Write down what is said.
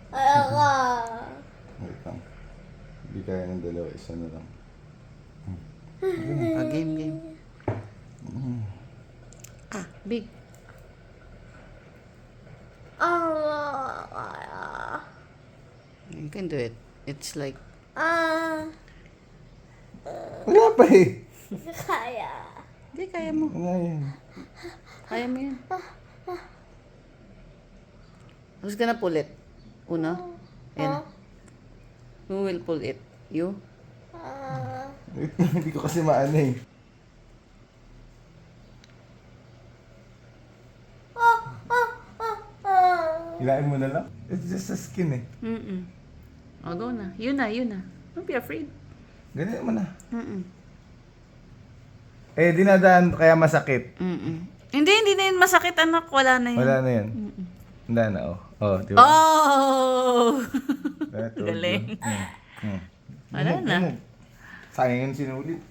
Ayoko. Wait lang. Hindi kaya ng dalawa, isa na lang. Game. Big. You can do it. It's like, Wala pa eh. Kaya. hindi, kaya mo. Wala yan. Kaya mo yan. Who's gonna pull it? Una? Ayan. Who will pull it? You? Wait lang, hindi ko kasi maano eh. Hilain mo na lang. It's just a skin eh. Oh, go na. Yun na. Don't be afraid. Ganyan mo na. Eh, dinadaan kaya masakit. Hindi na yun masakit, anak. Wala na yun. Wala na yan. Wala na, oh. Oh, di ba? Oh! That's all. Galing. Hmm. Wala na. Sayang yun sinulit.